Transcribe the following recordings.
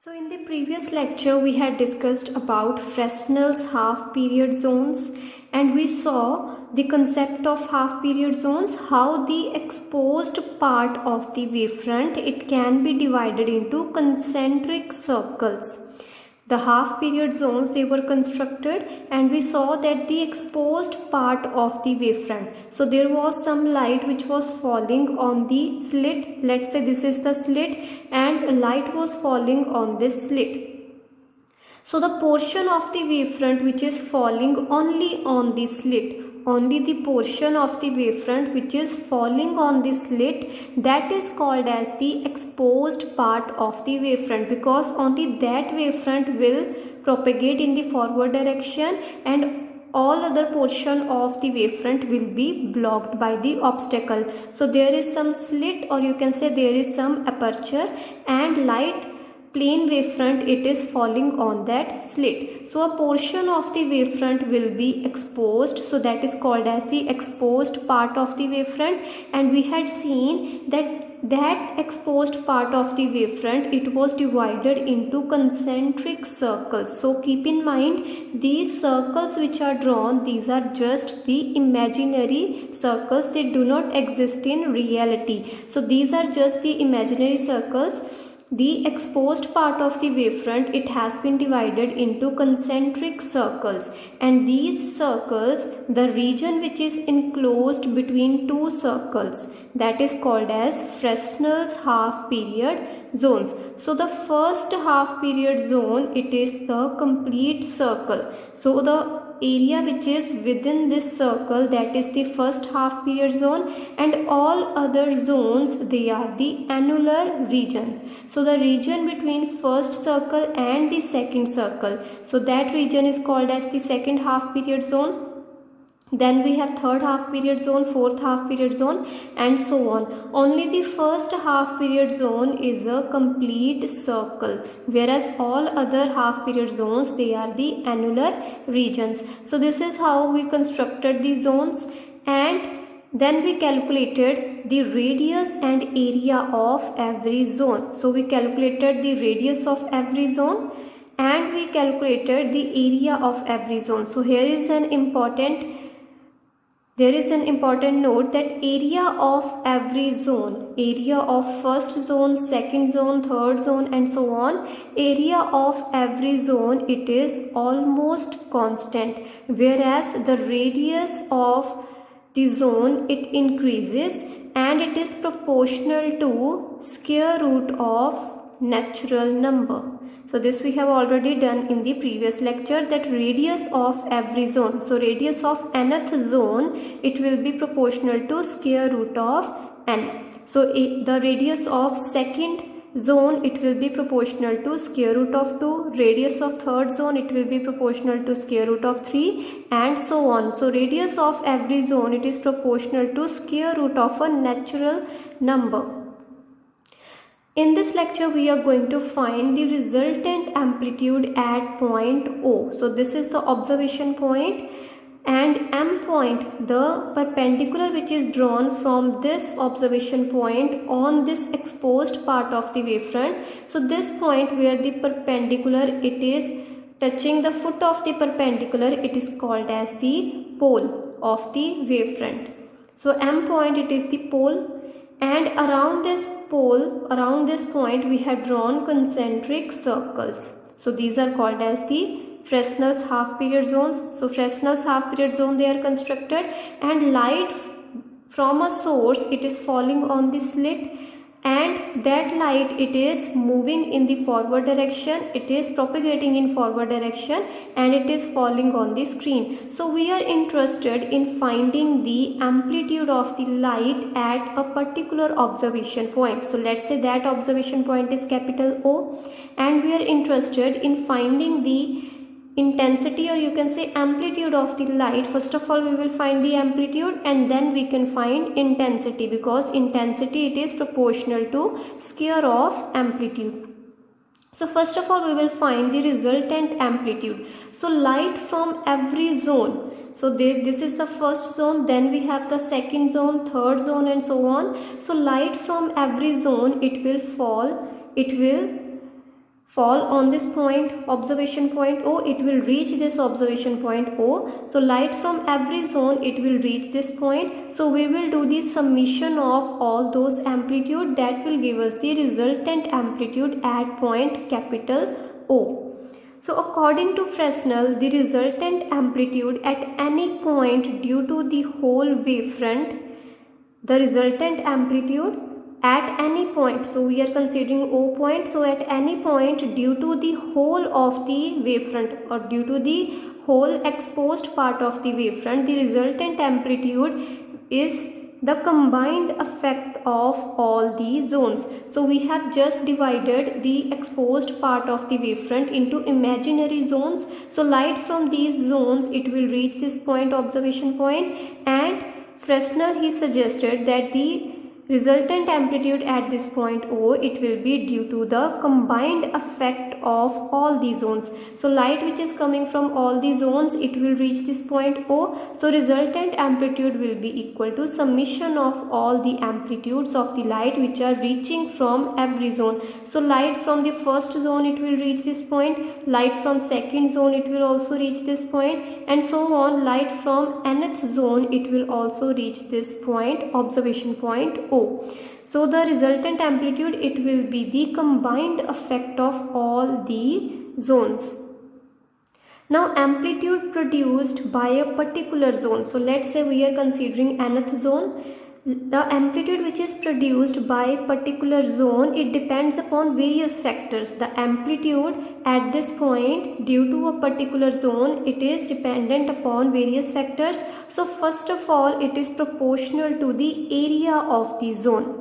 So in the previous lecture we had discussed about Fresnel's half period zones, and we saw the concept of half period zones, how the exposed part of the wavefront, it can be divided into concentric circles. The half period zones, they were constructed, and we saw that the exposed part of the wavefront, so there was some light which was falling on the slit. Let's say this is the slit and light was falling on this slit. So the portion of the wavefront which is falling only on the slit, only the portion of the wavefront which is falling on the slit, that is called as the exposed part of the wavefront, because only that wavefront will propagate in the forward direction and all other portion of the wavefront will be blocked by the obstacle. So there is some slit, or you can say there is some aperture, and light plane wavefront, it is falling on that slit. So a portion of the wavefront will be exposed, so that is called as the exposed part of the wavefront. And we had seen that exposed part of the wavefront, it was divided into concentric circles. So keep in mind, these circles which are drawn, these are just the imaginary circles, they do not exist in reality. So these are just the imaginary circles. The exposed part of the wavefront, it has been divided into concentric circles, and these circles, the region which is enclosed between two circles, that is called as Fresnel's half period zones. So the first half period zone, it is the complete circle. So the area which is within this circle, that is the first half period zone, and all other zones, they are the annular regions. So the region between first circle and the second circle, so that region is called as the second half period zone. Then we have third half period zone, fourth half period zone, and so on. Only the first half period zone is a complete circle, whereas all other half period zones, they are the annular regions. So this is how we constructed the zones, and then we calculated the radius and area of every zone. So we calculated the radius of every zone and we calculated the area of every zone. So here is an important note, that area of every zone, area of first zone, second zone, third zone, and so on, area of every zone, it is almost constant, whereas the radius of the zone, it increases and it is proportional to square root of natural number. So this we have already done in the previous lecture, that radius of every zone, so radius of nth zone, it will be proportional to square root of n. So the radius of second zone, it will be proportional to square root of 2, radius of third zone, it will be proportional to square root of 3, and so on. So radius of every zone, it is proportional to square root of a natural number. In this lecture, we are going to find the resultant amplitude at point O. So this is the observation point, and M point, the perpendicular which is drawn from this observation point on this exposed part of the wavefront. So this point where the perpendicular, it is touching the foot of the perpendicular, it is called as the pole of the wavefront. So M point, it is the pole, and around this pole, around this point, we have drawn concentric circles. So these are called as the Fresnel's half period zones. So Fresnel's half period zone, they are constructed, and light from a source, it is falling on the slit, and that light, it is moving in the forward direction, it is propagating in forward direction, and it is falling on the screen. So we are interested in finding the amplitude of the light at a particular observation point. So let's say that observation point is capital O, and we are interested in finding the intensity, or you can say amplitude of the light. First of all, we will find the amplitude and then we can find intensity, because intensity, it is proportional to square of amplitude. So first of all, we will find the resultant amplitude. So light from every zone, so this is the first zone, then we have the second zone, third zone, and so on. So light from every zone, it will fall on this point, observation point O, it will reach this observation point O. So light from every zone, it will reach this point. So we will do the summation of all those amplitude, that will give us the resultant amplitude at point capital O. So according to Fresnel, the resultant amplitude at any point due to the whole wavefront, the resultant amplitude at any point, so we are considering O point, so at any point due to the whole of the wavefront or due to the whole exposed part of the wavefront, the resultant amplitude is the combined effect of all the zones. So we have just divided the exposed part of the wavefront into imaginary zones. So light from these zones, it will reach this point, observation point, and Fresnel, he suggested that the resultant amplitude at this point O, it will be due to the combined effect of all the zones. So light which is coming from all the zones, it will reach this point O. So resultant amplitude will be equal to summation of all the amplitudes of the light which are reaching from every zone. So light from the first zone, it will reach this point, light from second zone, it will also reach this point, and so on. Light from nth zone, it will also reach this point, observation point O. So the resultant amplitude, it will be the combined effect of all the zones. Now amplitude produced by a particular zone. So let's say we are considering nth zone. The amplitude which is produced by particular zone, it depends upon various factors. The amplitude at this point due to a particular zone, it is dependent upon various factors. So first of all, it is proportional to the area of the zone.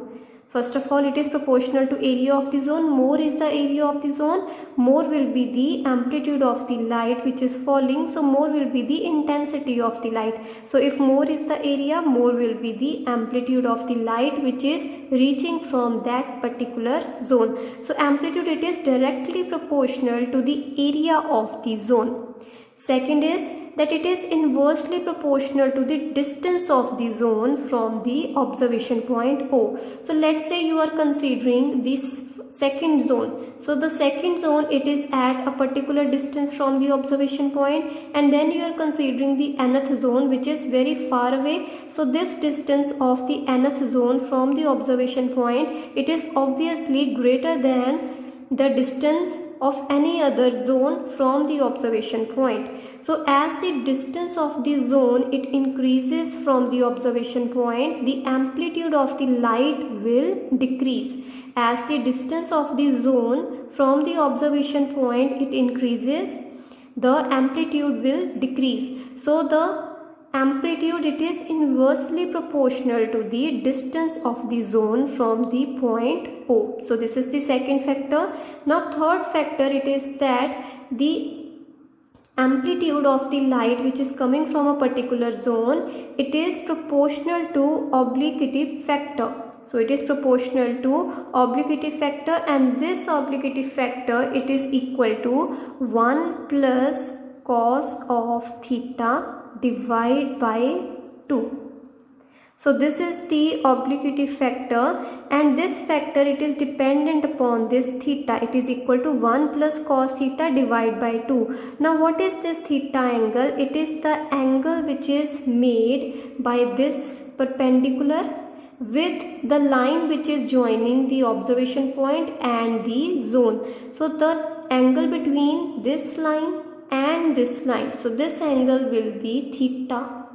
First of all, it is proportional to area of the zone. More is the area of the zone, more will be the amplitude of the light which is falling. So more will be the intensity of the light. So if more is the area, more will be the amplitude of the light which is reaching from that particular zone. So amplitude, it is directly proportional to the area of the zone. Second is that it is inversely proportional to the distance of the zone from the observation point O. So let's say you are considering this second zone. So the second zone, it is at a particular distance from the observation point, and then you are considering the nth zone which is very far away. So this distance of the nth zone from the observation point, it is obviously greater than the distance of any other zone from the observation point. So as the distance of the zone, it increases from the observation point, the amplitude of the light will decrease. As the distance of the zone from the observation point, it increases, the amplitude will decrease. So the amplitude, it is inversely proportional to the distance of the zone from the point O. So this is the second factor. Now third factor, it is that the amplitude of the light which is coming from a particular zone, it is proportional to obliquity factor. So it is proportional to obliquity factor, and this obliquity factor, it is equal to 1 plus cos of theta divided by 2. So this is the obliquity factor, and this factor, it is dependent upon this theta. It is equal to 1 plus cos theta divided by 2. Now what is this theta angle? It is the angle which is made by this perpendicular with the line which is joining the observation point and the zone. So the angle between this line and this line, so this angle will be theta,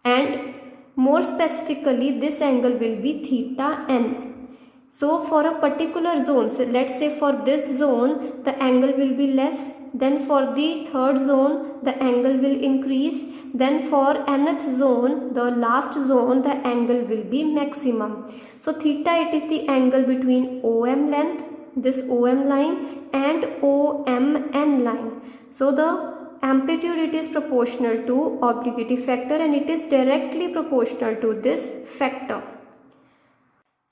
and more specifically this angle will be theta n. So for a particular zone, so let's say for this zone the angle will be less, then for the third zone the angle will increase, then for nth zone, the last zone, the angle will be maximum. So theta, it is the angle between OM length, this OM line, and OMN line. So the amplitude, it is proportional to obliquity factor, and it is directly proportional to this factor.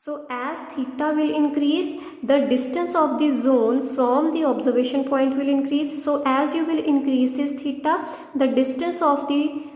So as theta will increase, the distance of the zone from the observation point will increase. So as you will increase this theta, the distance of the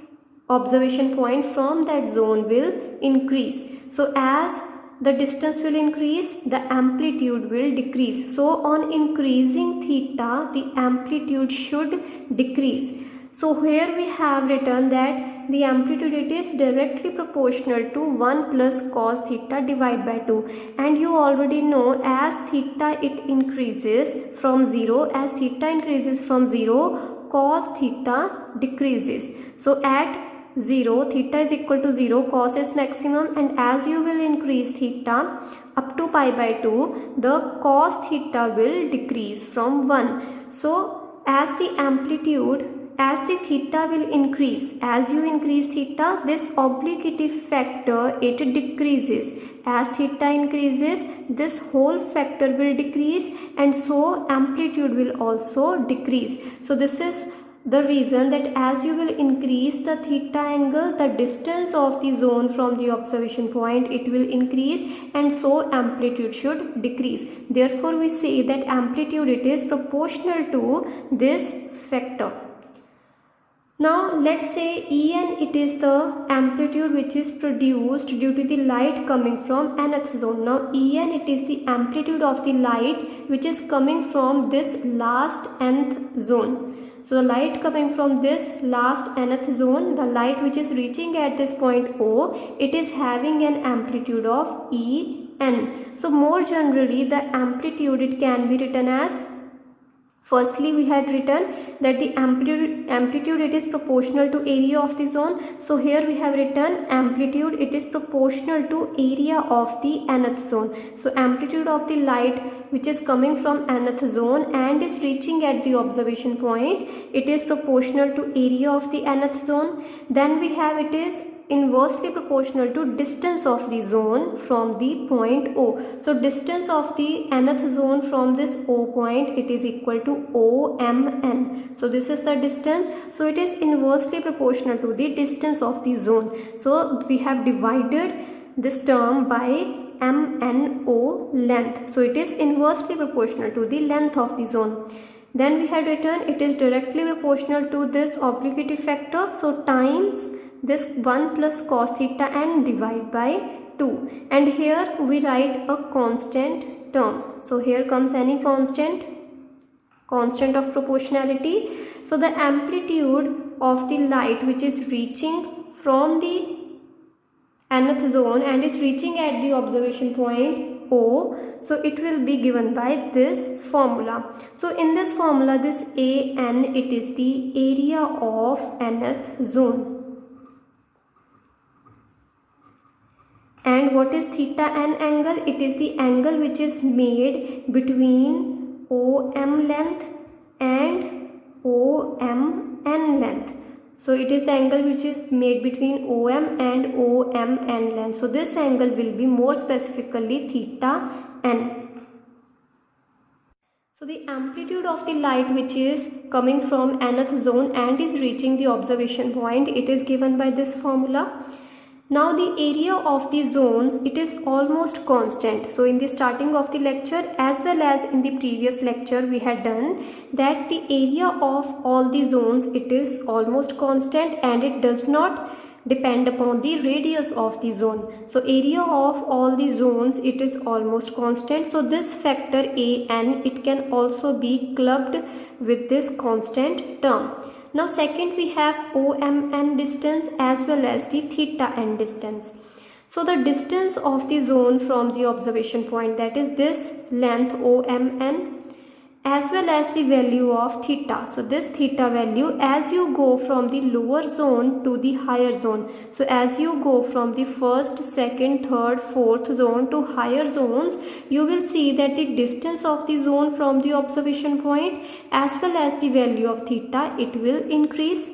observation point from that zone will increase. So as the distance will increase, the amplitude will decrease. So on increasing theta, the amplitude should decrease. So here we have written that the amplitude, it is directly proportional to 1 plus cos theta divided by 2. And you already know, as theta it increases from 0, as theta increases from 0, cos theta decreases. So at 0, theta is equal to 0, cos is maximum, and as you will increase theta up to pi by 2, the cos theta will decrease from 1. So as the amplitude, as the theta will increase, as you increase theta, this obliquity factor, it decreases. As theta increases, this whole factor will decrease, and so amplitude will also decrease. So this is the reason that as you will increase the theta angle, the distance of the zone from the observation point, it will increase, and so amplitude should decrease. Therefore we say that amplitude, it is proportional to this factor. Now let's say En, it is the amplitude which is produced due to the light coming from nth zone. Now En, it is the amplitude of the light which is coming from this last nth zone. So the light coming from this last nth zone, the light which is reaching at this point O, it is having an amplitude of En. So more generally, the amplitude, it can be written as, firstly we had written that the amplitude it is proportional to area of the zone. So here we have written amplitude, it is proportional to area of the nth zone. So amplitude of the light which is coming from nth zone and is reaching at the observation point, it is proportional to area of the nth zone. Then we have, it is inversely proportional to distance of the zone from the point O. So distance of the nth zone from this O point, it is equal to OMN. So this is the distance. So it is inversely proportional to the distance of the zone. So we have divided this term by MNO, length. So it is inversely proportional to the length of the zone. Then we had written, it is directly proportional to this obliquity factor. So times this 1 plus cos theta and divide by 2. And here we write a constant term. So here comes any constant of proportionality. So the amplitude of the light which is reaching from the nth zone and is reaching at the observation point O, so it will be given by this formula. So in this formula, this AN, it is the area of nth zone. And what is theta n angle? It is the angle which is made between OM length and OMN length. So it is the angle which is made between OM and OMN length. So this angle will be more specifically theta n. So the amplitude of the light which is coming from nth zone and is reaching the observation point, it is given by this formula. Now the area of the zones, it is almost constant. So in the starting of the lecture as well as in the previous lecture, we had done that the area of all the zones, it is almost constant and it does not depend upon the radius of the zone. So area of all the zones, it is almost constant. So this factor AN, it can also be clubbed with this constant term. Now second, we have OMN distance as well as the theta n distance. So the distance of the zone from the observation point, that is this length OMN, as well as the value of theta. So this theta value, as you go from the lower zone to the higher zone. So as you go from the first, second, third, fourth zone to higher zones, you will see that the distance of the zone from the observation point as well as the value of theta, it will increase.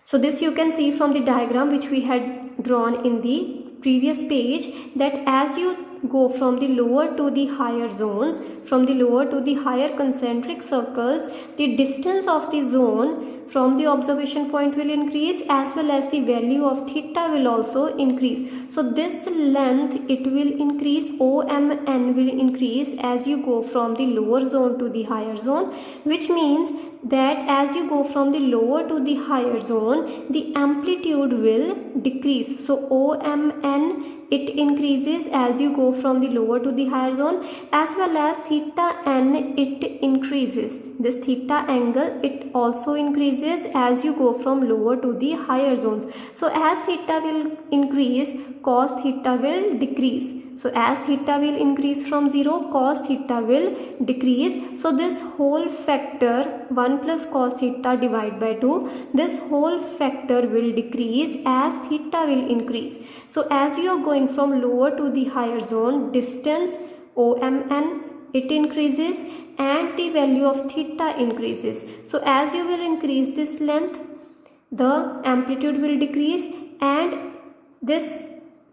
So this you can see from the diagram which we had drawn in the previous page, that as you go from the lower to the higher zones, from the lower to the higher concentric circles, the distance of the zone from the observation point will increase as well as the value of theta will also increase. So this length, it will increase, OMN will increase as you go from the lower zone to the higher zone, which means that as you go from the lower to the higher zone, the amplitude will decrease. So OMN, it increases as you go from the lower to the higher zone, as well as theta n, it increases. This theta angle, it also increases as you go from lower to the higher zones. So as theta will increase, cos theta will decrease. So as theta will increase from 0, cos theta will decrease. So this whole factor 1 plus cos theta divided by 2, this whole factor will decrease as theta will increase. So as you are going from lower to the higher zone, distance OMN, it increases and the value of theta increases. So as you will increase this length, the amplitude will decrease, and this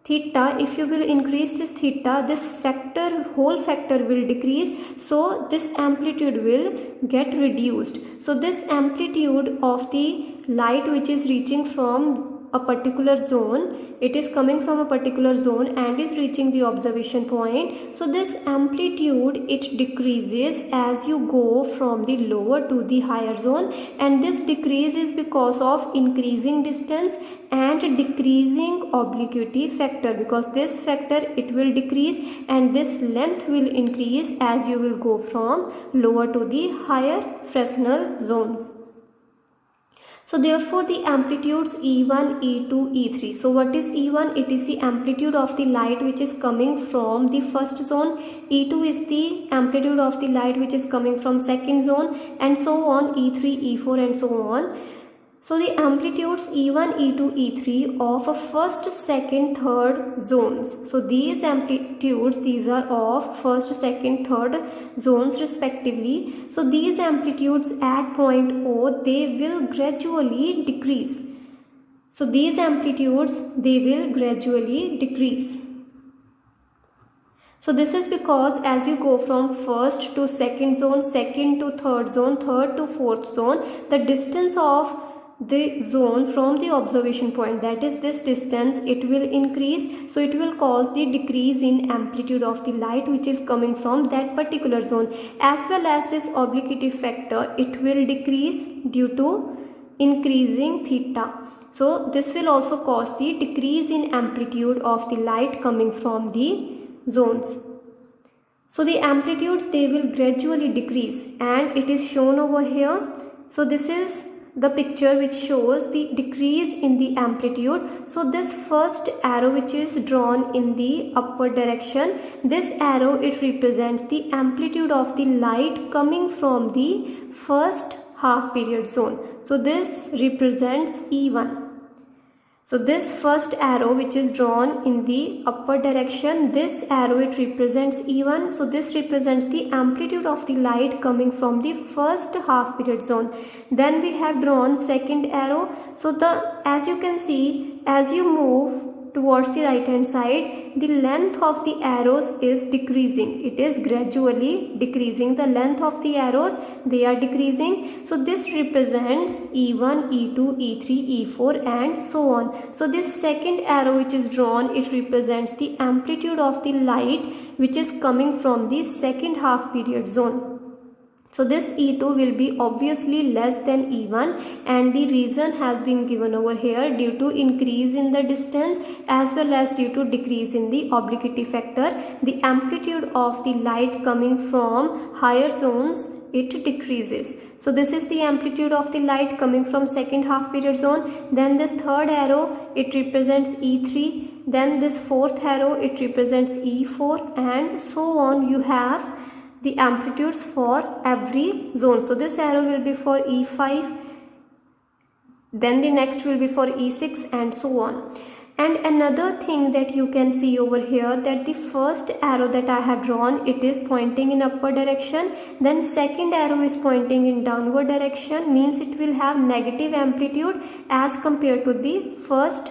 theta, if you will increase this theta, this factor, whole factor will decrease. So this amplitude will get reduced. So this amplitude of the light which is reaching from a particular zone, it is coming from a particular zone and is reaching the observation point. So this amplitude, it decreases as you go from the lower to the higher zone, and this decrease is because of increasing distance and decreasing obliquity factor, because this factor, it will decrease and this length will increase as you will go from lower to the higher Fresnel zones. So therefore the amplitudes E1, E2, E3. So what is E1? It is the amplitude of the light which is coming from the first zone. E2 is the amplitude of the light which is coming from second zone, and so on, E3, E4 and so on. So the amplitudes E1, E2, E3 of a first, second, third zones. So these amplitudes, these are of first, second, third zones respectively. So these amplitudes at point O, they will gradually decrease. So these amplitudes, they will gradually decrease. So this is because as you go from first to second zone, second to third zone, third to fourth zone, the distance of the zone from the observation point, that is this distance, it will increase. So it will cause the decrease in amplitude of the light which is coming from that particular zone, as well as this obliquity factor, it will decrease due to increasing theta. So this will also cause the decrease in amplitude of the light coming from the zones. So the amplitudes, they will gradually decrease, and it is shown over here. So this is the picture which shows the decrease in the amplitude. So this first arrow which is drawn in the upward direction, this arrow, it represents the amplitude of the light coming from the first half period zone. So this represents E1. So this first arrow which is drawn in the upward direction, this arrow, it represents E1. So this represents the amplitude of the light coming from the first half period zone. Then we have drawn second arrow. So as you can see, as you move towards the right hand side, the length of the arrows is decreasing. It is gradually decreasing. The length of the arrows, they are decreasing. So this represents E1, E2, E3, E4 and so on. So this second arrow which is drawn, it represents the amplitude of the light which is coming from the second half period zone. So this E2 will be obviously less than E1, and the reason has been given over here, due to increase in the distance as well as due to decrease in the obliquity factor. The amplitude of the light coming from higher zones, it decreases. So this is the amplitude of the light coming from second half period zone. Then this third arrow, it represents E3. Then this fourth arrow, it represents E4 and so on. You have the amplitudes for every zone. So this arrow will be for E5, then the next will be for E6 and so on. And another thing that you can see over here, that the first arrow that I have drawn, it is pointing in upward direction, then second arrow is pointing in downward direction, means it will have negative amplitude as compared to the first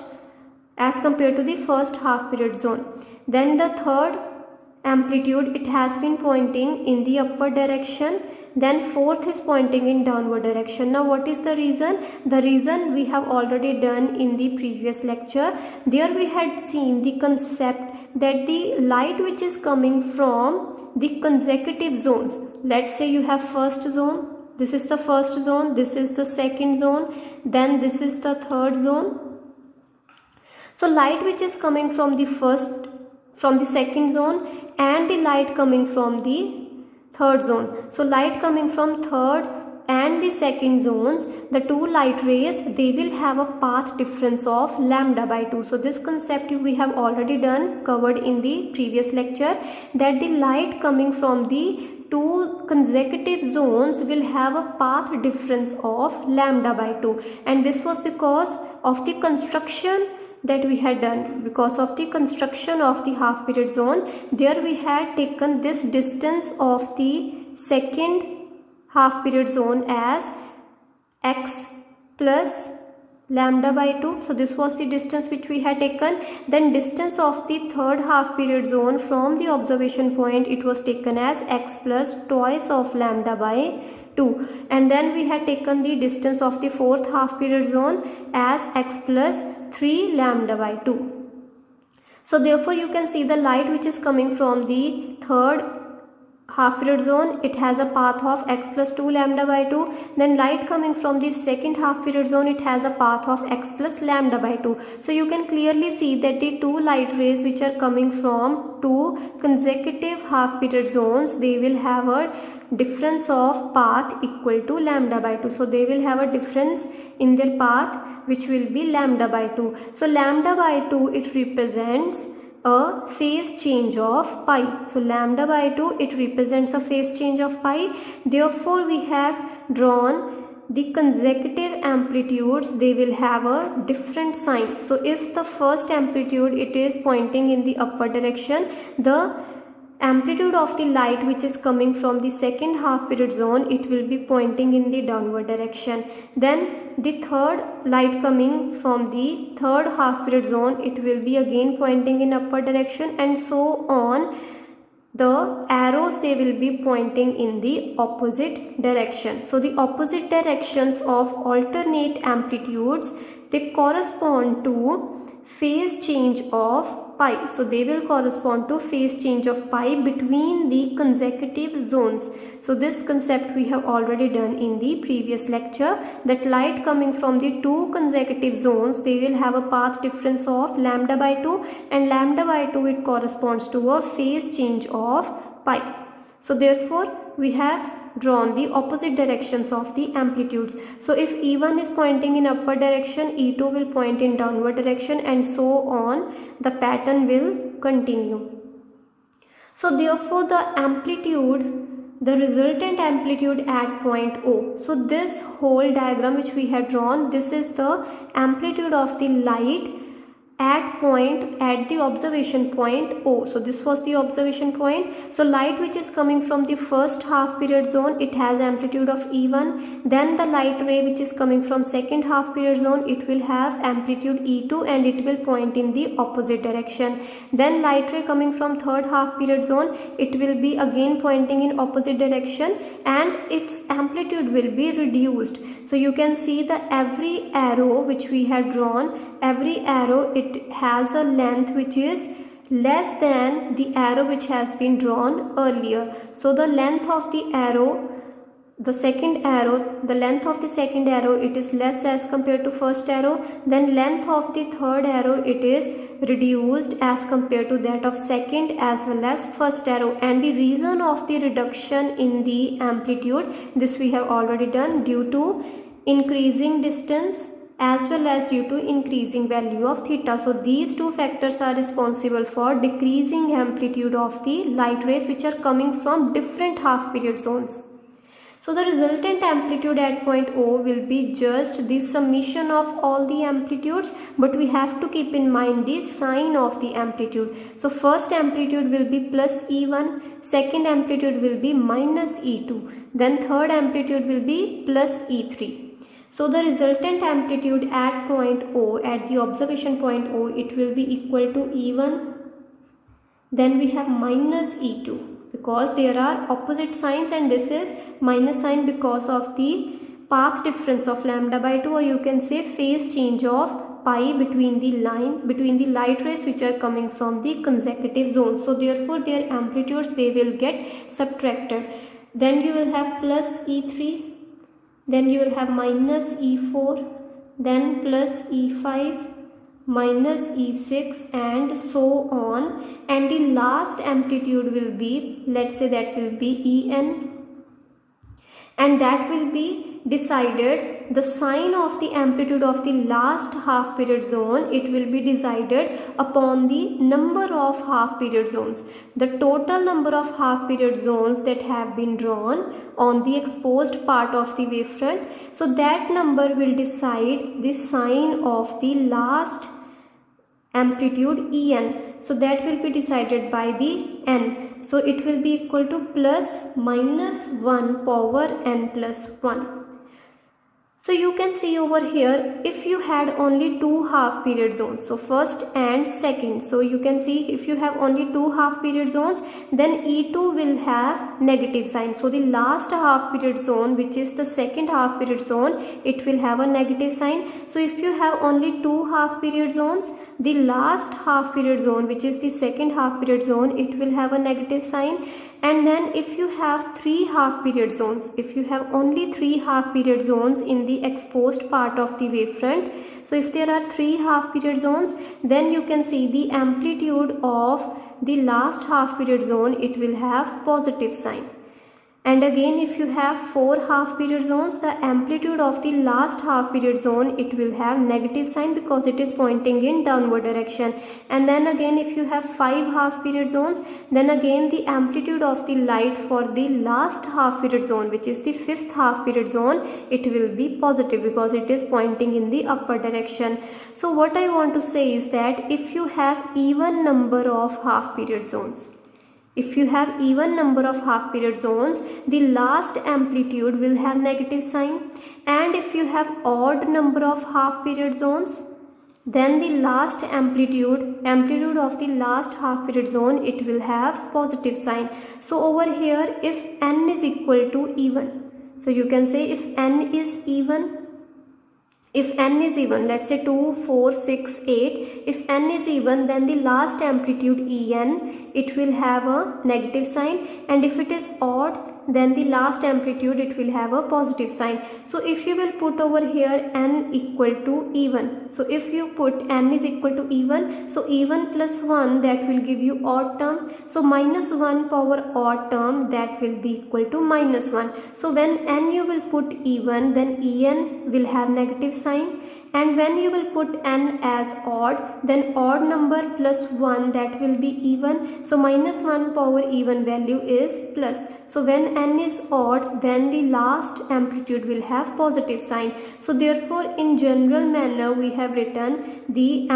half period zone. Then the third amplitude, it has been pointing in the upward direction, then fourth is pointing in downward direction. Now what is the reason? The reason we have already done in the previous lecture. There we had seen the concept that the light which is coming from the consecutive zones, let's say you have first zone, This is the first zone, this is the second zone, then this is the third zone. So light which is coming from the second zone and the light coming from the third zone. So light coming from third and the second zone, the two light rays, they will have a path difference of lambda by 2. So this concept we have already covered in the previous lecture, that the light coming from the two consecutive zones will have a path difference of lambda by 2, and this was because of the construction that we had done. Because of the construction of the half period zone, there we had taken this distance of the second half period zone as x plus lambda by 2. So this was the distance which we had taken. Then distance of the third half period zone from the observation point, it was taken as x plus twice of lambda by 2. And then we had taken the distance of the fourth half period zone as x plus 3 lambda by 2. So therefore you can see the light which is coming from the third half period zone, it has a path of x plus 2 lambda by 2. Then light coming from the second half period zone, it has a path of x plus lambda by 2. So you can clearly see that the two light rays which are coming from two consecutive half period zones, they will have a difference of path equal to lambda by 2. So they will have a difference in their path which will be lambda by 2. So lambda by 2, it represents a phase change of pi. So lambda by 2, it represents a phase change of pi. Therefore we have drawn the consecutive amplitudes, they will have a different sign. So if the first amplitude, it is pointing in the upward direction, the amplitude of the light which is coming from the second half period zone, it will be pointing in the downward direction. Then the third light coming from the third half period zone, it will be again pointing in upward direction, and so on. The arrows, they will be pointing in the opposite direction. So the opposite directions of alternate amplitudes, they correspond to phase change of pi. So they will correspond to phase change of pi between the consecutive zones. So this concept we have already done in the previous lecture, that light coming from the two consecutive zones, they will have a path difference of lambda by 2, and lambda by 2, it corresponds to a phase change of pi. So therefore we have drawn the opposite directions of the amplitudes. So if E1 is pointing in upward direction, E2 will point in downward direction, and so on. The pattern will continue. So therefore the amplitude, the resultant amplitude at point O. So this whole diagram which we had drawn, this is the amplitude of the light at the observation point O. So this was the observation point. So light which is coming from the first half period zone, it has amplitude of E1. Then the light ray which is coming from second half period zone, it will have amplitude E2, and it will point in the opposite direction. Then light ray coming from third half period zone, it will be again pointing in opposite direction, and its amplitude will be reduced. So you can see that every arrow which we had drawn, every arrow, it has a length which is less than the arrow which has been drawn earlier. So the length of the arrow, the length of the second arrow, it is less as compared to first arrow. Then length of the third arrow, it is reduced as compared to that of second as well as first arrow. And the reason of the reduction in the amplitude, this we have already done, due to increasing distance as well as due to increasing value of theta. So these two factors are responsible for decreasing amplitude of the light rays which are coming from different half period zones. So the resultant amplitude at point O will be just the summation of all the amplitudes, but we have to keep in mind the sign of the amplitude. So first amplitude will be plus E1, second amplitude will be minus E2, then third amplitude will be plus E3. So the resultant amplitude at point O, at the observation point O, it will be equal to E1. Then we have minus E2 because there are opposite signs, and this is minus sign because of the path difference of lambda by 2, or you can say phase change of pi between the light rays which are coming from the consecutive zones. So therefore their amplitudes, they will get subtracted. Then you will have plus E3. then you will have minus E4, then plus E5, minus E6, and so on, and the last amplitude will be, let's say that will be En, and that will be decided, the sign of the amplitude of the last half period zone, it will be decided upon the number of half period zones, the total number of half period zones that have been drawn on the exposed part of the wavefront. So that number will decide the sign of the last amplitude En. So that will be decided by the n. So it will be equal to plus minus 1 power n plus 1. So you can see over here, if you had only two half period zones, so first and second, so you can see if you have only two half period zones, then E2 will have negative sign. So the last half period zone, which is the second half period zone, it will have a negative sign. So if you have only two half period zones, the last half period zone, which is the second half period zone, it will have a negative sign. And then if you have three half period zones, if you have only three half period zones in the exposed part of the wavefront, so if there are three half period zones, then you can see the amplitude of the last half period zone, it will have positive sign. And again, if you have four half period zones, the amplitude of the last half period zone, it will have negative sign because it is pointing in downward direction. And then again, if you have five half period zones, then again the amplitude of the light for the last half period zone, which is the fifth half period zone, it will be positive because it is pointing in the upward direction. So what I want to say is that if you have even number of half period zones, if you have even number of half period zones, the last amplitude will have negative sign. And if you have odd number of half period zones, then the last amplitude of the last half period zone, it will have positive sign. So over here, if n is equal to even, so you can say if n is even, let's say 2, 4, 6, 8, if n is even, then the last amplitude En, it will have a negative sign, and if it is odd, then the last amplitude, it will have a positive sign. So if you will put over here n equal to even, so if you put n is equal to even, so even plus 1, that will give you odd term, so minus 1 power odd term, that will be equal to minus 1. So when n you will put even, then En will have negative sign, and when you will put n as odd, then odd number plus 1, that will be even, so minus 1 power even value is plus. So when n is odd, then the last amplitude will have positive sign. So therefore in general manner we have written the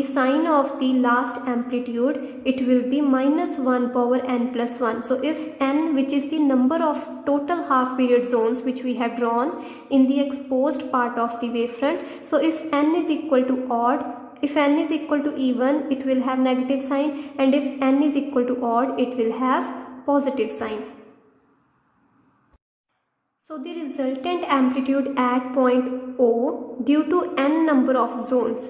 sign of the last amplitude, it will be minus 1 power n plus 1. So if n, which is the number of total half period zones which we have drawn in the exposed part of the wavefront, so if n is equal to odd, if n is equal to even, it will have negative sign, and if n is equal to odd, it will have positive sign. So the resultant amplitude at point O, due to n number of zones,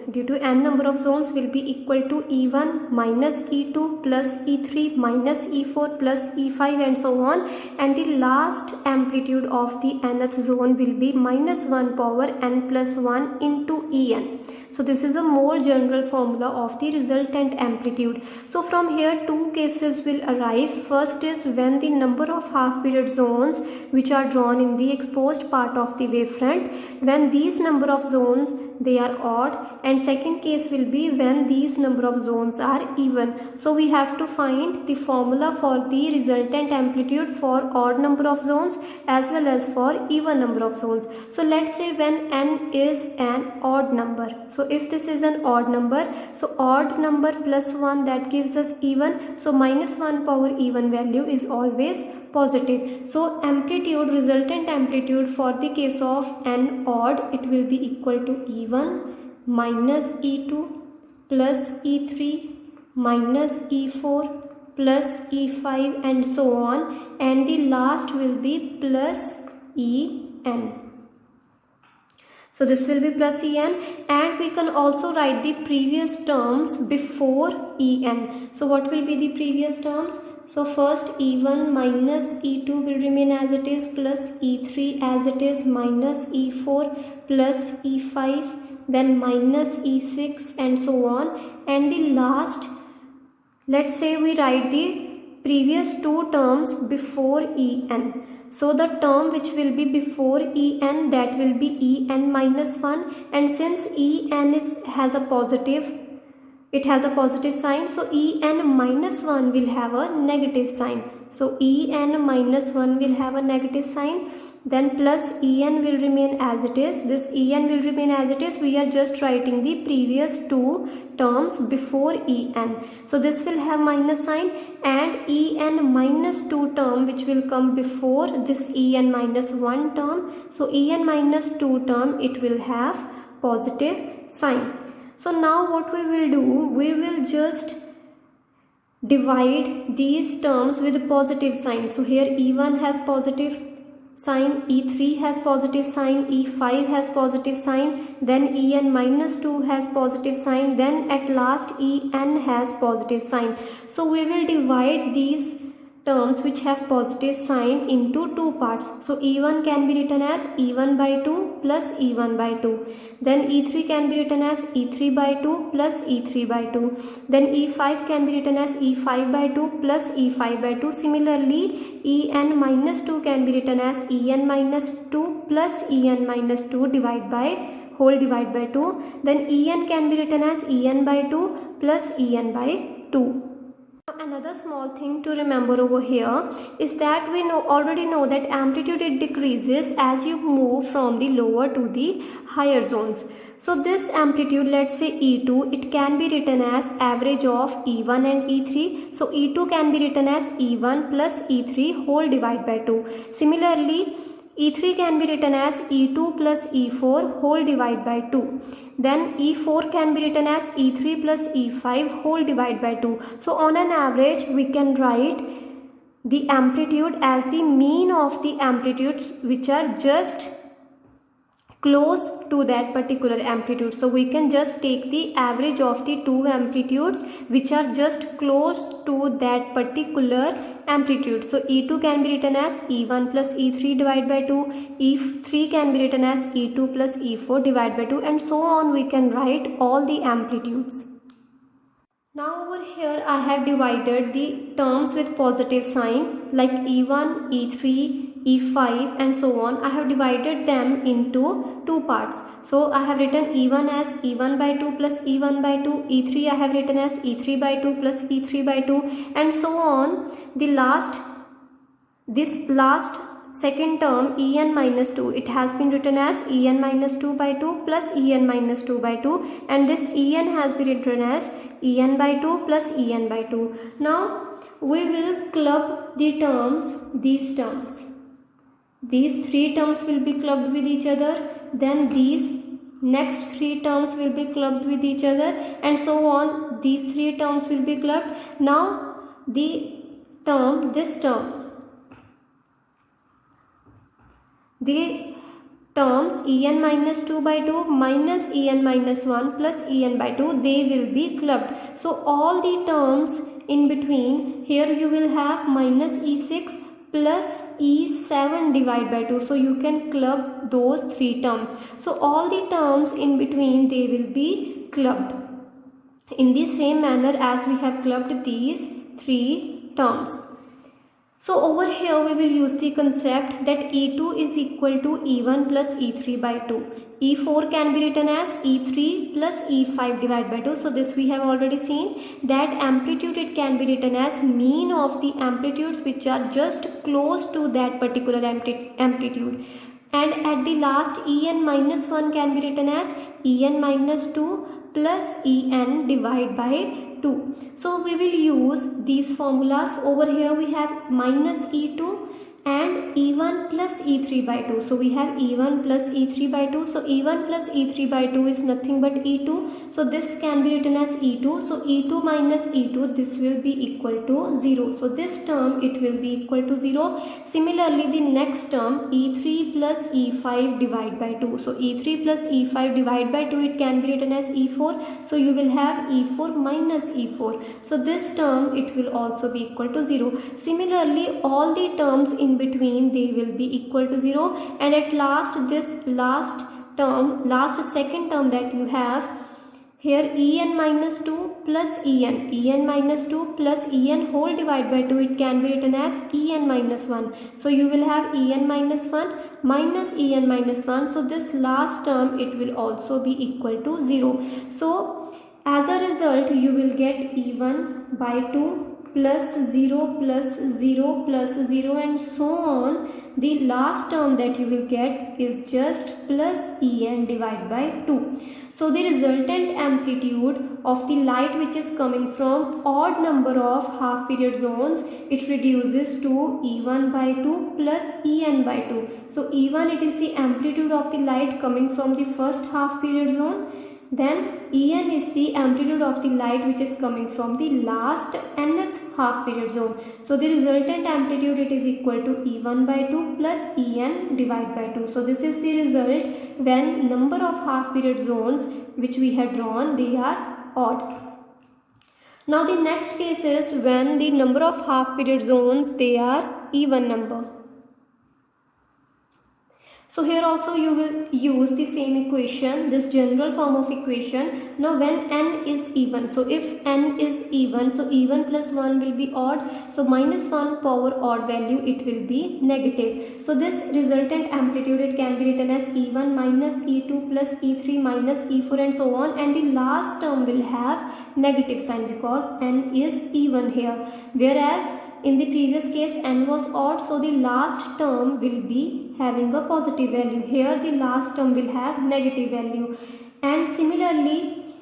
will be equal to E1 minus E2 plus E3 minus E4 plus E5 and so on, and the last amplitude of the nth zone will be minus 1 power n plus 1 into En. So this is a more general formula of the resultant amplitude. So from here two cases will arise. First is when the number of half period zones which are drawn in the exposed part of the wavefront, when these number of zones they are odd, and second case will be when these number of zones are even. So we have to find the formula for the resultant amplitude for odd number of zones as well as for even number of zones. So let's say when n is an odd number, so if this is an odd number, so odd number plus 1, that gives us even, so minus 1 power even value is always positive. So amplitude, resultant amplitude for the case of n odd, it will be equal to E1 minus E2 plus E3 minus E4 plus E5 and so on, and the last will be plus En. So this will be plus En, and we can also write the previous terms before En. So what will be the previous terms? So first E1 minus E2 will remain as it is, plus E3 as it is, minus E4 plus E5, then minus E6 and so on. And the last, let's say we write the previous two terms before En. So the term which will be before En, that will be En minus 1, and since En has a positive, it has a positive sign, so En minus 1 will have a negative sign. So En minus 1 will have a negative sign, then plus En will remain as it is. This En will remain as it is. We are just writing the previous two terms before En. So this will have minus sign, and En minus 2 term which will come before this En minus 1 term. So En minus 2 term, it will have positive sign. So now what we will do, we will just divide these terms with positive sign. So here E1 has positive sign, E3 has positive sign, E5 has positive sign, then En minus 2 has positive sign, then at last En has positive sign. So we will divide these terms which have positive sign into two parts. So E1 can be written as E1 by 2 plus E1 by 2. Then E3 can be written as E3 by 2 plus E3 by 2. Then E5 can be written as E5 by 2 plus E5 by 2. Similarly, En minus 2 can be written as En minus 2 plus En minus 2 whole divide by 2. Then En can be written as En by 2 plus En by 2. Another small thing to remember over here is that we already know that amplitude, it decreases as you move from the lower to the higher zones. So this amplitude, let's say E2, it can be written as average of E1 and E3. So E2 can be written as E1 plus E3 whole divide by 2. Similarly, E3 can be written as E2 plus E4 whole divide by 2. Then E4 can be written as E3 plus E5 whole divide by 2. So on an average, we can write the amplitude as the mean of the amplitudes which are just close to that particular amplitude. So we can just take the average of the two amplitudes which are just close to that particular amplitude. So E2 can be written as E1 plus E3 divided by 2, E3 can be written as E2 plus E4 divided by 2, and so on. We can write all the amplitudes. Now over here I have divided the terms with positive sign like E1, E3, E5 and so on. I have divided them into two parts. So I have written E1 as E1 by 2 plus E1 by 2, E3 I have written as E3 by 2 plus E3 by 2, and so on. This last second term En minus 2, it has been written as En minus 2 by 2 plus En minus 2 by 2, and this En has been written as En by 2 plus En by 2. Now we will club the terms, these terms. These three terms will be clubbed with each other, then these next three terms will be clubbed with each other, and so on. These three terms will be clubbed. Now the terms En minus 2 by 2 minus En minus 1 plus En by 2, they will be clubbed. So all the terms in between, here you will have minus E6 plus E7 divided by 2. So you can club those three terms. So all the terms in between, they will be clubbed in the same manner as we have clubbed these three terms. So over here we will use the concept that E2 is equal to E1 plus E3 by 2. E4 can be written as E3 plus E5 divided by 2. So this we have already seen. That amplitude, it can be written as mean of the amplitudes which are just close to that particular amplitude. And at the last, En minus 1 can be written as En minus 2 plus En divided by 2. So we will use these formulas. Over here we have minus E2 and E1 plus E3 by 2. So we have E1 plus E3 by 2. So E1 plus E3 by 2 is nothing but E2. So this can be written as E2. So E2 minus E2, this will be equal to 0. So this term, it will be equal to 0. Similarly, the next term, E3 plus E5 divide by 2. So E3 plus E5 divide by 2, it can be written as E4. So you will have E4 minus E4. So this term, it will also be equal to 0. Similarly, all the terms in between, they will be equal to 0. And at last, this last second term that you have here, En minus 2 plus En minus 2 plus En whole divide by 2, it can be written as En minus 1. So you will have En minus 1 minus En minus 1. So this last term, it will also be equal to 0. So as a result, you will get E1 by 2 plus 0 plus 0 plus 0 and so on. The last term that you will get is just plus En divided by 2. So the resultant amplitude of the light which is coming from odd number of half period zones, it reduces to E1 by 2 plus En by 2. So E1, it is the amplitude of the light coming from the first half period zone. Then En is the amplitude of the light which is coming from the last nth half period zone. So the resultant amplitude, it is equal to E1 by 2 plus En divided by 2. So this is the result when number of half period zones which we had drawn, they are odd. Now the next case is when the number of half period zones, they are even number. So here also you will use the same equation, this general form of equation. Now when n is even, so if n is even, so even plus 1 will be odd. So minus 1 power odd value, it will be negative. So this resultant amplitude, it can be written as E1 minus E2 plus E3 minus E4 and so on. And the last term will have negative sign because n is even here. Whereas in the previous case n was odd, so the last term will be having a positive value. Here the last term will have negative value. And similarly,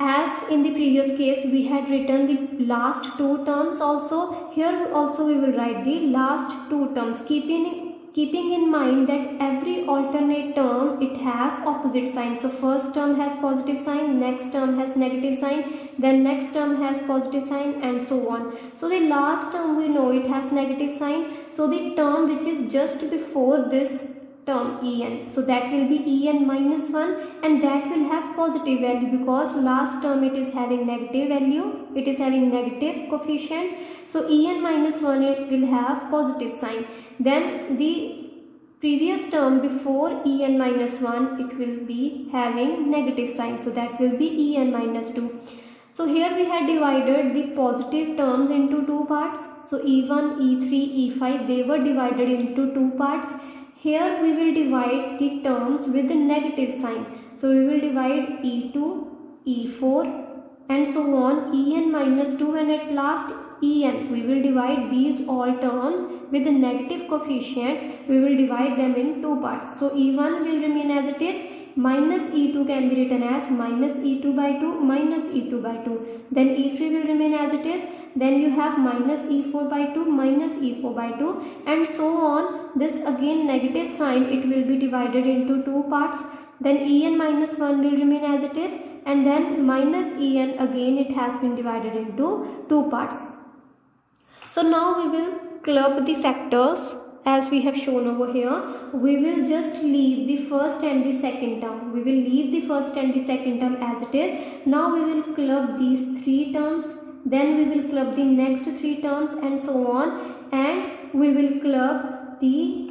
as in the previous case we had written the last two terms also, here also we will write the last two terms, keeping in mind that every alternate term, it has opposite sign. So first term has positive sign, next term has negative sign, then next term has positive sign and so on. So the last term, we know it has negative sign. So the term which is just before this term En, so that will be En minus 1 and that will have positive value because last term it is having negative value, it is having negative coefficient. So En minus 1, it will have positive sign. Then the previous term before En minus 1, it will be having negative sign, so that will be En minus 2. So here we had divided the positive terms into two parts. So E1, E3, E5, they were divided into two parts. Here we will divide the terms with the negative sign. So we will divide E2, E4 and so on, En minus 2 and at last En. We will divide these all terms with the negative coefficient. We will divide them in two parts. So E1 will remain as it is. Minus E2 can be written as minus E2 by 2 minus E2 by 2. Then E3 will remain as it is. Then you have minus E4 by 2 minus E4 by 2 and so on. This again negative sign, it will be divided into two parts. Then En minus 1 will remain as it is and then minus En, again it has been divided into two parts. So now we will club the factors as we have shown over here. We will just leave the first and the second term. We will leave the first and the second term as it is. Now we will club these three terms. Then we will club the next three terms and so on. And we will club these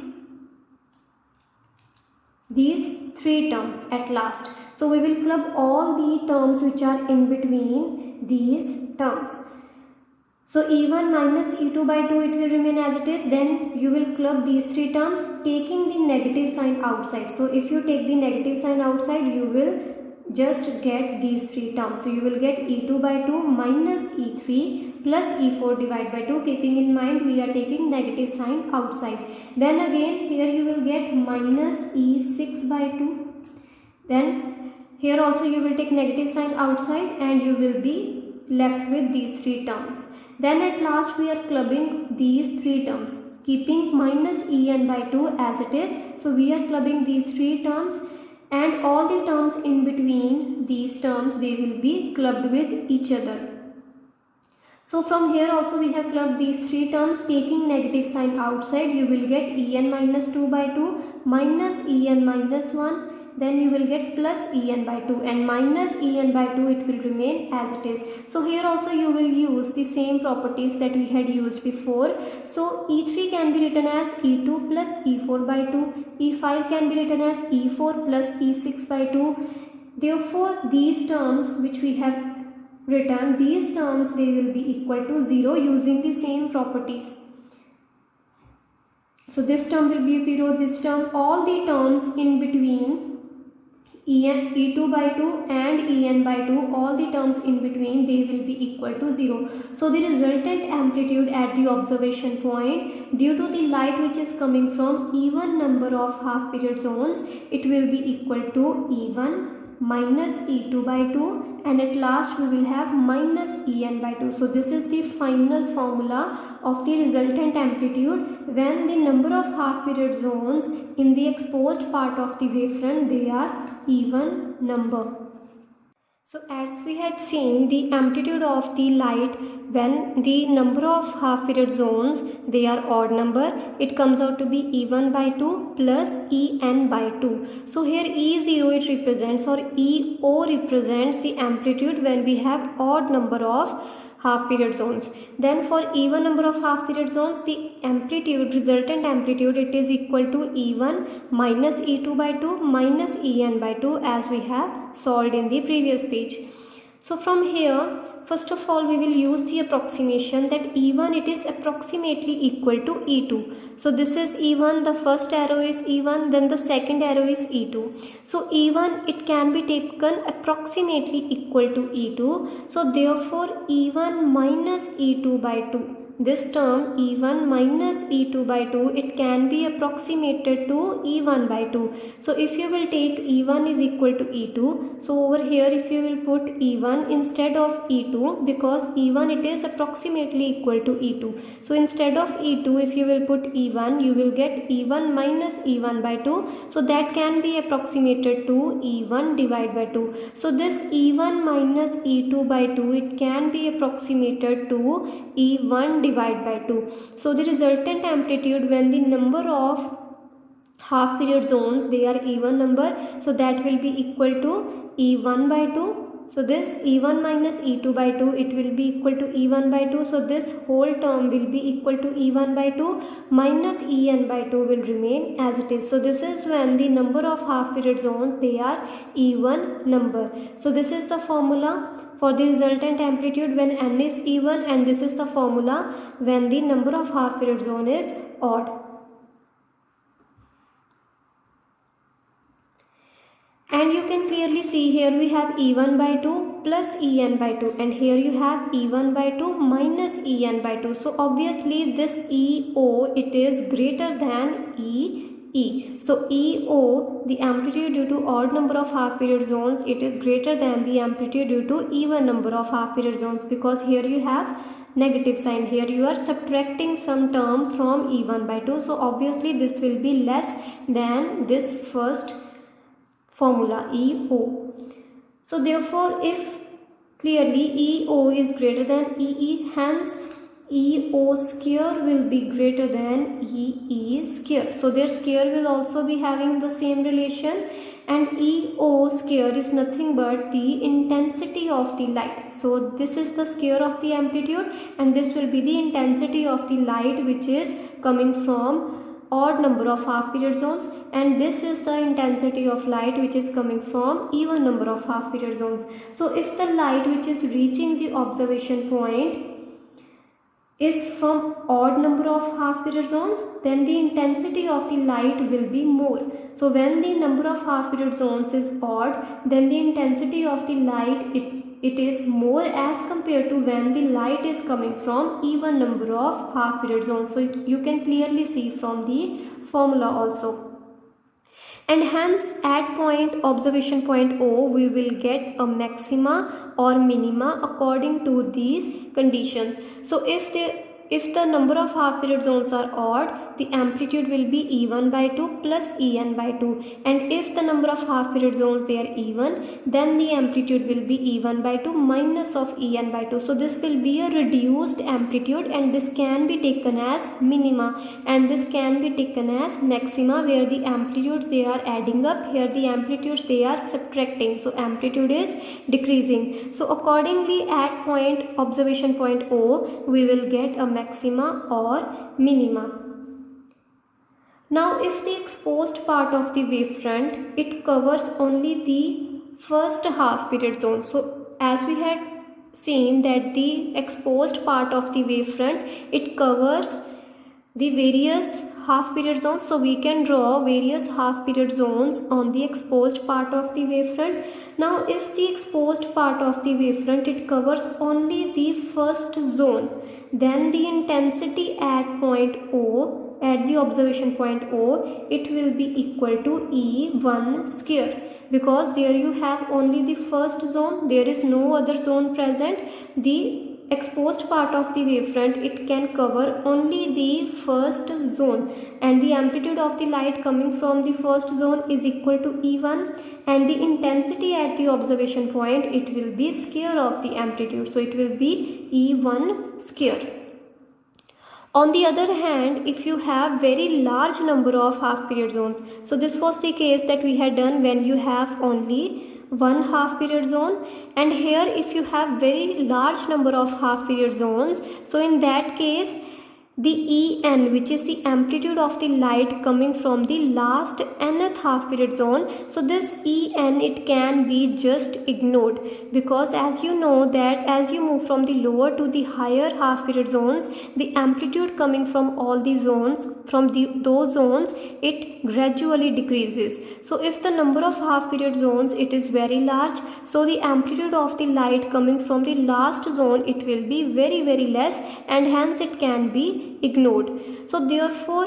three terms at last. So we will club all the terms which are in between these terms. So E1 minus E2 by 2, it will remain as it is. Then you will club these three terms taking the negative sign outside. So if you take the negative sign outside, you will just get these three terms. So you will get E2 by 2 minus E3 plus E4 divided by 2, keeping in mind we are taking negative sign outside. Then again here you will get minus E6 by 2. Then here also you will take negative sign outside and you will be left with these three terms. Then at last we are clubbing these three terms. keeping minus En by 2 as it is. So we are clubbing these three terms, and all the terms in between these terms, they will be clubbed with each other. So from here also we have clubbed these three terms. Taking negative sign outside, you will get En minus 2 by 2 minus En minus 1. Then you will get plus En by 2, and minus En by 2, it will remain as it is. So here also you will use the same properties that we had used before. So E3 can be written as E2 plus E4 by 2. E5 can be written as E4 plus E6 by 2. Therefore these terms which we have written, these terms, they will be equal to 0 using the same properties. So this term will be 0, this term, all the terms in between E2 by 2 and En by 2, all the terms in between, they will be equal to 0. So the resultant amplitude at the observation point, due to the light which is coming from even number of half period zones, it will be equal to E1 minus E2 by 2, and at last we will have minus En by 2. So this is the final formula of the resultant amplitude when the number of half period zones in the exposed part of the wavefront, they are even number. So as we had seen, the amplitude of the light when the number of half period zones, they are odd number, it comes out to be E1 by 2 plus En by 2. So here E0 it represents, or EO represents the amplitude when we have odd number of half period zones. Then for even number of half period zones, the amplitude, resultant amplitude, it is equal to E1 minus E2 by 2 minus En by 2, as we have solved in the previous page. So from here, first of all, we will use the approximation that E1, it is approximately equal to E2. So this is E1, the first arrow is E1, then the second arrow is E2. So E1, it can be taken approximately equal to E2. So therefore E1 minus E2 by 2. This term E1 minus E2 by 2, it can be approximated to E1 by 2. So if you will take E1 is equal to E2, so over here if you will put E1 instead of E2, because E1 it is approximately equal to E2. So instead of E2, if you will put E1, you will get E1 minus E1 by 2. So that can be approximated to E1 divided by 2. So this E1 minus E2 by 2, it can be approximated to E1 divided by 2. So the resultant amplitude when the number of half period zones, they are even number, so that will be equal to E1 by 2. So this E1 minus E2 by 2, it will be equal to E1 by 2. So this whole term will be equal to E1 by 2 minus En by 2 will remain as it is. So this is when the number of half period zones, they are even number. So this is the formula for the resultant amplitude when n is even, and this is the formula when the number of half period zone is odd. And you can clearly see here we have E1 by 2 plus En by 2, and here you have E1 by 2 minus En by 2. So obviously this EO, it is greater than EE. So EO, the amplitude due to odd number of half period zones, it is greater than the amplitude due to even number of half period zones, because here you have negative sign, here you are subtracting some term from E1 by 2. So obviously this will be less than this first formula EO. So therefore if clearly EO is greater than EE, hence EO square will be greater than EE square. So their square will also be having the same relation, and EO square is nothing but the intensity of the light. So this is the square of the amplitude, and this will be the intensity of the light which is coming from odd number of half period zones, and this is the intensity of light which is coming from even number of half period zones. So if the light which is reaching the observation point is from odd number of half period zones, then the intensity of the light will be more. So when the number of half period zones is odd, then the intensity of the light it is more as compared to when the light is coming from even number of half period zones. So you can clearly see from the formula also. And hence at point observation point O, we will get a maxima or minima according to these conditions. So if the if the number of half period zones are odd, the amplitude will be E1 by 2 plus En by 2, and if the number of half period zones they are even, then the amplitude will be E1 by 2 minus of En by 2. So this will be a reduced amplitude, and this can be taken as minima, and this can be taken as maxima, where the amplitudes they are adding up, here the amplitudes they are subtracting, so amplitude is decreasing. So accordingly at observation point O, we will get a maxima or minima. Now if the exposed part of the wavefront, it covers only the first half period zone. So as we had seen that the exposed part of the wavefront, it covers the various half period zones, so we can draw various half period zones on the exposed part of the wavefront. Now if the exposed part of the wavefront, it covers only the first zone, then the intensity at point O, at the observation point O, it will be equal to E1 square, because there you have only the first zone, there is no other zone present. The exposed part of the wavefront, it can cover only the first zone, and the amplitude of the light coming from the first zone is equal to E1, and the intensity at the observation point, it will be square of the amplitude, so it will be E1 square. On the other hand, if you have very large number of half period zones, so this was the case that we had done when you have only one half period zone, and here if you have very large number of half period zones, so in that case the En, which is the amplitude of the light coming from the last nth half period zone, so this En, it can be just ignored, because as you know that as you move from the lower to the higher half period zones, the amplitude coming from all the zones, from those zones, it gradually decreases. So if the number of half period zones, it is very large, so the amplitude of the light coming from the last zone, it will be very less, and hence it can be ignored. So therefore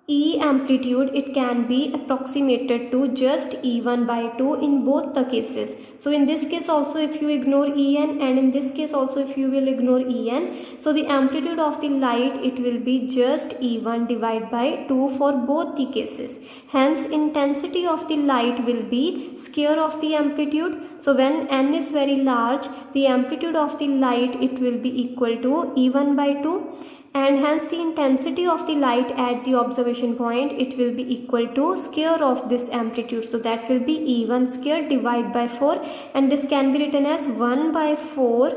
E amplitude, it can be approximated to just E1 by 2 in both the cases. So in this case also if you ignore En, and in this case also if you will ignore En, so the amplitude of the light, it will be just E1 divided by 2 for both the cases. Hence intensity of the light will be square of the amplitude. So when N is very large, the amplitude of the light, it will be equal to E1 by 2, and hence the intensity of the light at the observation point, it will be equal to square of this amplitude, so that will be E1 square divided by 4, and this can be written as 1 by 4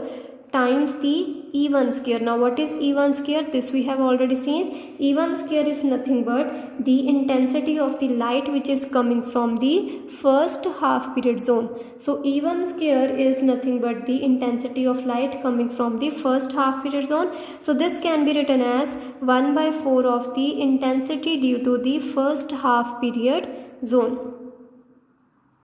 times the E1 square. Now what is E1 square? This we have already seen. E1 square is nothing but the intensity of the light which is coming from the first half period zone. So E1 square is nothing but the intensity of light coming from the first half period zone. So this can be written as 1 by 4 of the intensity due to the first half period zone.